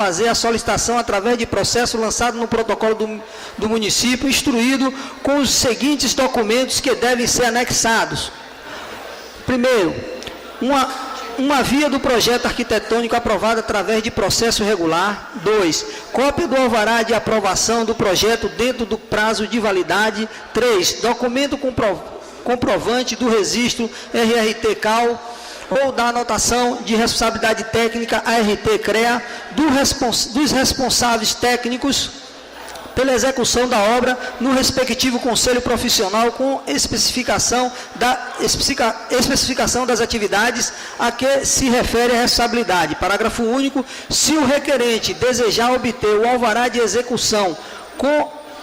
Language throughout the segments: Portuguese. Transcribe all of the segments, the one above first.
fazer a solicitação através de processo lançado no protocolo do município, instruído com os seguintes documentos que devem ser anexados. Primeiro, uma via do projeto arquitetônico aprovada através de processo regular. 2. Cópia do alvará de aprovação do projeto dentro do prazo de validade. 3. Documento comprovante do registro RRT-CAL ou da anotação de responsabilidade técnica ART-CREA dos responsáveis técnicos pela execução da obra no respectivo conselho profissional com especificação das atividades a que se refere a responsabilidade. Parágrafo único. Se o requerente desejar obter o alvará de execução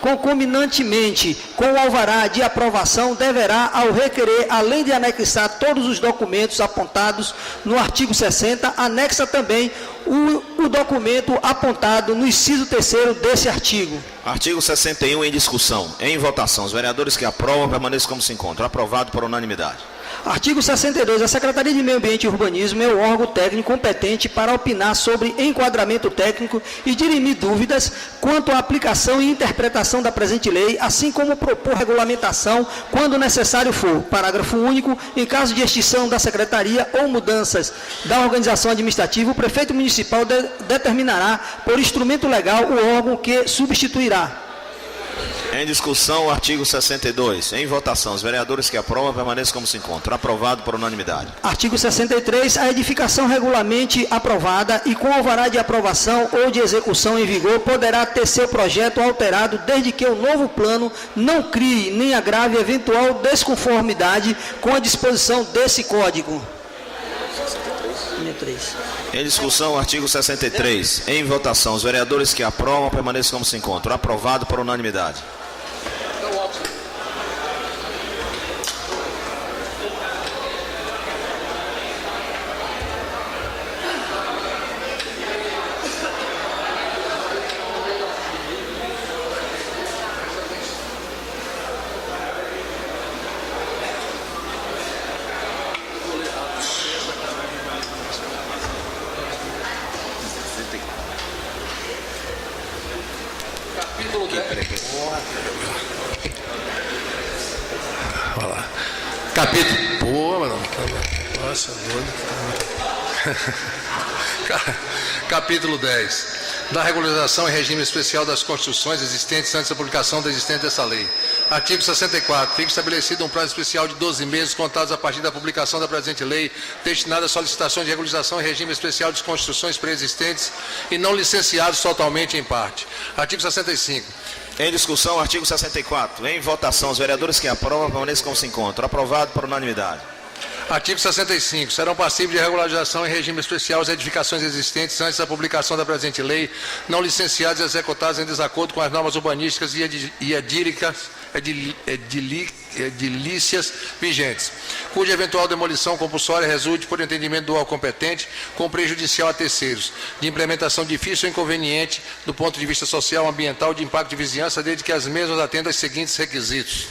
concomitantemente com o alvará de aprovação, deverá, ao requerer, além de anexar todos os documentos apontados no artigo 60, anexa também o documento apontado no inciso 3º desse artigo. Artigo 61 em discussão. Em votação. Os vereadores que aprovam permaneçam como se encontram. Aprovado por unanimidade. Artigo 62. A Secretaria de Meio Ambiente e Urbanismo é o órgão técnico competente para opinar sobre enquadramento técnico e dirimir dúvidas quanto à aplicação e interpretação da presente lei, assim como propor regulamentação quando necessário for. Parágrafo único. Em caso de extinção da Secretaria ou mudanças da organização administrativa, o prefeito municipal determinará, por instrumento legal, o órgão que substituirá. Em discussão, o artigo 62. Em votação, os vereadores que aprovam permaneçam como se encontram. Aprovado por unanimidade. Artigo 63. A edificação regularmente aprovada e com alvará de aprovação ou de execução em vigor poderá ter seu projeto alterado desde que o novo plano não crie nem agrave eventual desconformidade com a disposição desse Código. Em discussão, o artigo 63. Em votação, os vereadores que aprovam permaneçam como se encontram. Aprovado por unanimidade. Capítulo. Boa, mano. Nossa, doido. Capítulo 10. Da regularização e regime especial das construções existentes antes da publicação da existência dessa lei. Artigo 64. Fica estabelecido um prazo especial de 12 meses contados a partir da publicação da presente lei, destinada a solicitações de regularização e regime especial de construções preexistentes e não licenciados totalmente em parte. Artigo 65. Em discussão, artigo 64. Em votação, os vereadores que aprovam permaneçam como se encontram. Aprovado por unanimidade. Artigo 65. Serão passíveis de regularização em regime especial as edificações existentes antes da publicação da presente lei, não licenciadas e executadas em desacordo com as normas urbanísticas e edilícias vigentes, cuja eventual demolição compulsória resulte por entendimento do órgão competente com prejudicial a terceiros, de implementação difícil ou inconveniente do ponto de vista social, ambiental, de impacto de vizinhança, desde que as mesmas atendam aos seguintes requisitos.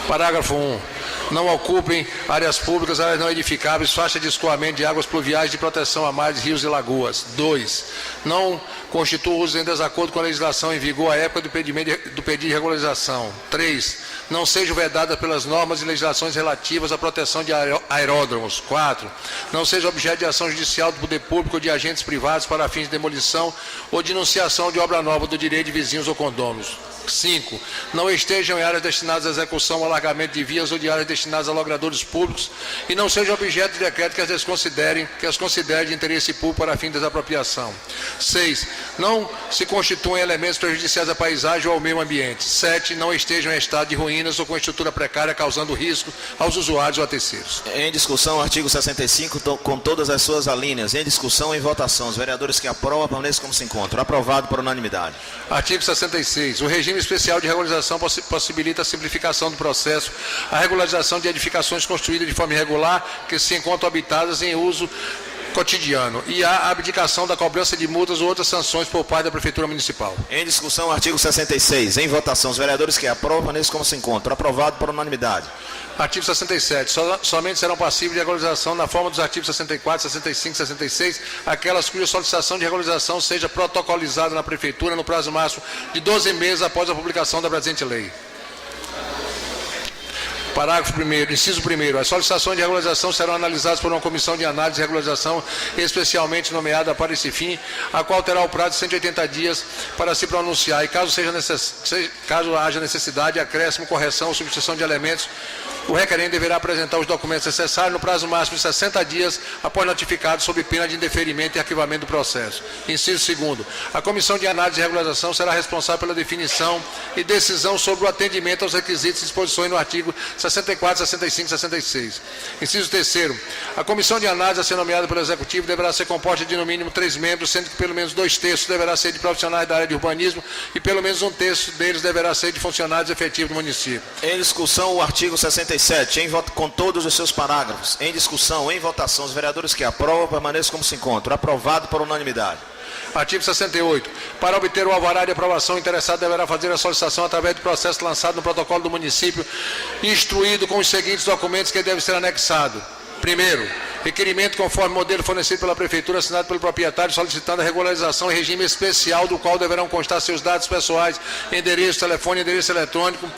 Parágrafo 1. Não ocupem áreas públicas, áreas não edificáveis, faixa de escoamento de águas pluviais de proteção a mares, rios e lagoas. 2. Não constituam usos em desacordo com a legislação em vigor à época do pedido de regularização. 3. Não sejam vedadas pelas normas e legislações relativas à proteção de aeródromos. 4. Não seja objeto de ação judicial do poder público ou de agentes privados para fins de demolição ou de enunciação de obra nova do direito de vizinhos ou condôminos. 5. Não estejam em áreas destinadas à execução ou alargamento de vias ou de áreas destinadas a logradouros públicos e não sejam objeto de decreto que as considere de interesse público para fim de desapropriação. 6. Não se constituem elementos prejudiciais à paisagem ou ao meio ambiente. 7. Não estejam em estado de ruínas ou com estrutura precária, causando risco aos usuários ou a terceiros. Em discussão, artigo 65, com todas as suas alíneas. Em discussão, em votação. Os vereadores que aprovam permaneçam como se encontram. Aprovado por unanimidade. Artigo 66. O regime especial de regularização possibilita a simplificação do processo, a regularização de edificações construídas de forma irregular que se encontram habitadas em uso cotidiano e a abdicação da cobrança de multas ou outras sanções por parte da Prefeitura Municipal. Em discussão, o artigo 66. Em votação, os vereadores que aprovam, permaneçam como se encontram. Aprovado por unanimidade. Artigo 67. Somente serão passíveis de regularização na forma dos artigos 64, 65 e 66 aquelas cuja solicitação de regularização seja protocolizada na Prefeitura no prazo máximo de 12 meses após a publicação da presente lei. Parágrafo 1º, inciso 1º. As solicitações de regularização serão analisadas por uma comissão de análise e regularização especialmente nomeada para esse fim, a qual terá o prazo de 180 dias para se pronunciar e caso haja necessidade, acréscimo, correção ou substituição de elementos, o requerente deverá apresentar os documentos necessários no prazo máximo de 60 dias após notificado sob pena de indeferimento e arquivamento do processo. Inciso 2º. A comissão de análise e regularização será responsável pela definição e decisão sobre o atendimento aos requisitos e disposições no artigo 64, 65 e 66. Inciso 3º. A comissão de análise a ser nomeada pelo Executivo deverá ser composta de no mínimo 3 membros, sendo que pelo menos 2/3 deverá ser de profissionais da área de urbanismo e pelo menos 1/3 deles deverá ser de funcionários efetivos do município. Em discussão, o artigo 67. Em voto com todos os seus parágrafos. Em discussão, em votação, os vereadores que aprovam, permaneçam como se encontram. Aprovado por unanimidade. Artigo 68. Para obter o alvará de aprovação, o interessado deverá fazer a solicitação através do processo lançado no protocolo do município, instruído com os seguintes documentos que devem ser anexados. Primeiro, requerimento conforme modelo fornecido pela Prefeitura, assinado pelo proprietário, solicitando a regularização em regime especial, do qual deverão constar seus dados pessoais, endereço, telefone, endereço eletrônico,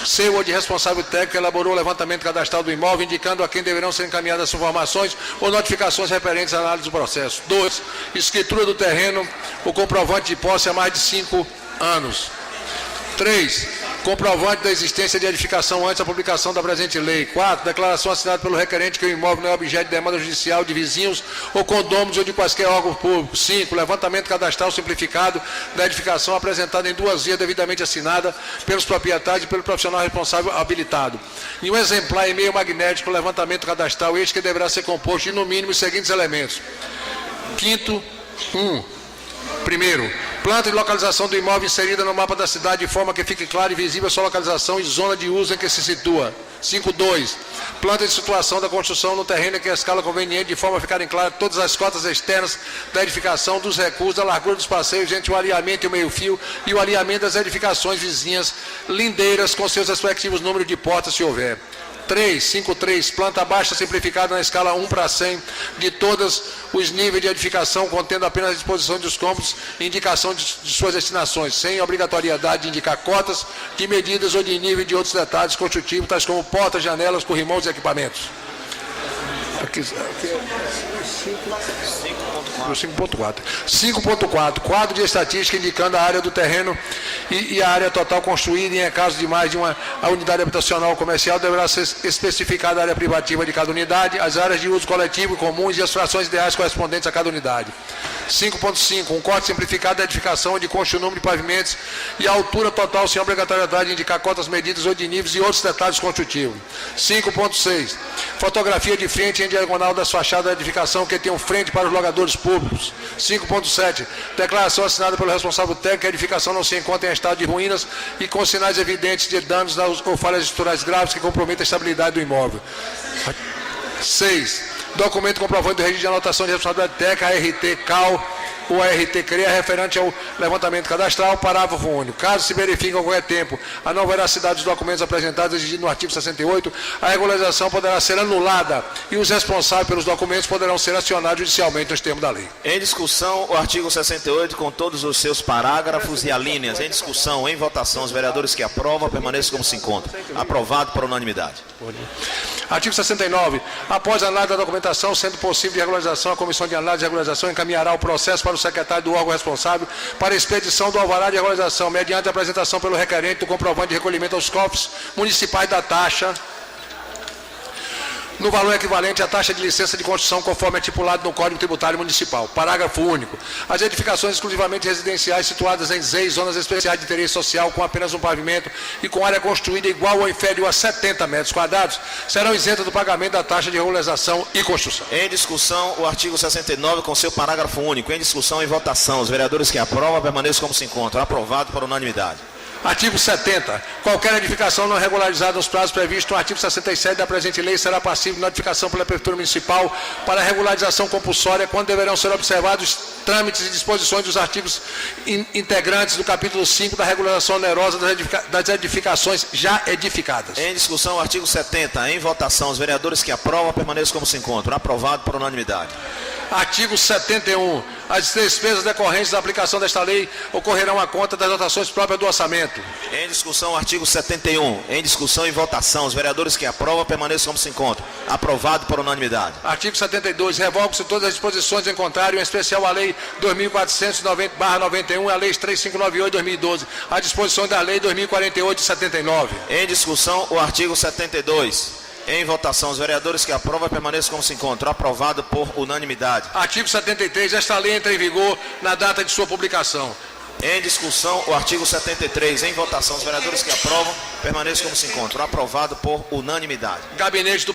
seu ou de responsável técnico que elaborou o levantamento cadastral do imóvel, indicando a quem deverão ser encaminhadas as informações ou notificações referentes à análise do processo. 2. Escritura do terreno, o comprovante de posse há mais de 5 anos. 3. Comprovante da existência de edificação antes da publicação da presente lei. 4. Declaração assinada pelo requerente que o imóvel não é objeto de demanda judicial de vizinhos ou condôminos ou de quaisquer órgãos públicos. 5. Levantamento cadastral simplificado da edificação apresentada em 2 vias devidamente assinada pelos proprietários e pelo profissional responsável habilitado. E um exemplar e-mail magnético levantamento cadastral, este que deverá ser composto de no mínimo os seguintes elementos. 5º. 1. Primeiro, planta de localização do imóvel inserida no mapa da cidade de forma que fique clara e visível a sua localização e zona de uso em que se situa. 5.2. Planta de situação da construção no terreno em que a escala conveniente de forma a ficarem claras todas as cotas externas da edificação, dos recursos, da largura dos passeios entre o alinhamento e o meio-fio e o alinhamento das edificações vizinhas lindeiras com seus respectivos números de portas, se houver. 5.3. Planta baixa simplificada na escala 1/100 de todos os níveis de edificação, contendo apenas a disposição dos cômodos e indicação de suas destinações, sem obrigatoriedade de indicar cotas de medidas ou de nível de outros detalhes construtivos, tais como portas, janelas, corrimãos e equipamentos. 5.4. 5.4. Quadro de estatística indicando a área do terreno e a área total construída, e em caso de mais de uma unidade habitacional ou comercial, deverá ser especificada a área privativa de cada unidade, as áreas de uso coletivo e comuns e as frações ideais correspondentes a cada unidade. 5.5. Um corte simplificado da edificação, onde consta o número de pavimentos e a altura total, sem obrigatoriedade de indicar cotas, medidas ou de níveis e outros detalhes construtivos. 5.6. Fotografia de frente em diagonal das fachadas da edificação que tenham frente para os logadores públicos. 5.7. Declaração assinada pelo responsável técnico que a edificação não se encontra em estado de ruínas e com sinais evidentes de danos ou falhas estruturais graves que comprometam a estabilidade do imóvel. 6. Documento comprovante do registro de anotação de responsabilidade técnica, ART CAL ou ART CREA, referente ao levantamento cadastral, parágrafo único. Caso se verifique a qualquer tempo a não veracidade dos documentos apresentados exigido no artigo 68, a regularização poderá ser anulada e os responsáveis pelos documentos poderão ser acionados judicialmente nos termos da lei. Em discussão, o artigo 68 com todos os seus parágrafos e alíneas. Em discussão, em votação, os vereadores que aprovam permaneçam como se encontram. Aprovado por unanimidade. Artigo 69. Após a análise da documentação, sendo possível de regularização, a Comissão de Análise e Regularização encaminhará o processo para o secretário do órgão responsável para a expedição do alvará de regularização, mediante a apresentação pelo requerente do comprovante de recolhimento aos cofres municipais da taxa, no valor equivalente à taxa de licença de construção, conforme é estipulado no Código Tributário Municipal. Parágrafo único. As edificações exclusivamente residenciais situadas em ZEIs, zonas especiais de interesse social, com apenas um pavimento e com área construída igual ou inferior a 70 metros quadrados, serão isentas do pagamento da taxa de regularização e construção. Em discussão, o artigo 69 com seu parágrafo único. Em discussão, em votação, os vereadores que aprovam permaneçam como se encontram. Aprovado por unanimidade. Artigo 70. Qualquer edificação não regularizada nos prazos previstos no artigo 67 da presente lei será passível de notificação pela Prefeitura Municipal para regularização compulsória, quando deverão ser observados trâmites e disposições dos artigos integrantes do capítulo 5 da regularização onerosa das edificações já edificadas. Em discussão, o artigo 70. Em votação, os vereadores que aprovam permaneçam como se encontram. Aprovado por unanimidade. Artigo 71. As despesas decorrentes da aplicação desta lei ocorrerão à conta das dotações próprias do orçamento. Em discussão, o artigo 71. Em discussão e votação, os vereadores que aprovam permaneçam como se encontram. Aprovado por unanimidade. Artigo 72. Revogam-se todas as disposições em contrário, em especial a Lei 2490/91 e a Lei 3598/2012, a disposição da Lei 2048 de 79. Em discussão, o artigo 72. Em votação, os vereadores que aprovam permaneçam como se encontram. Aprovado por unanimidade. Artigo 73. Esta lei entra em vigor na data de sua publicação. Em discussão, o artigo 73. Em votação, os vereadores que aprovam permaneçam como se encontram. Aprovado por unanimidade. Gabinete do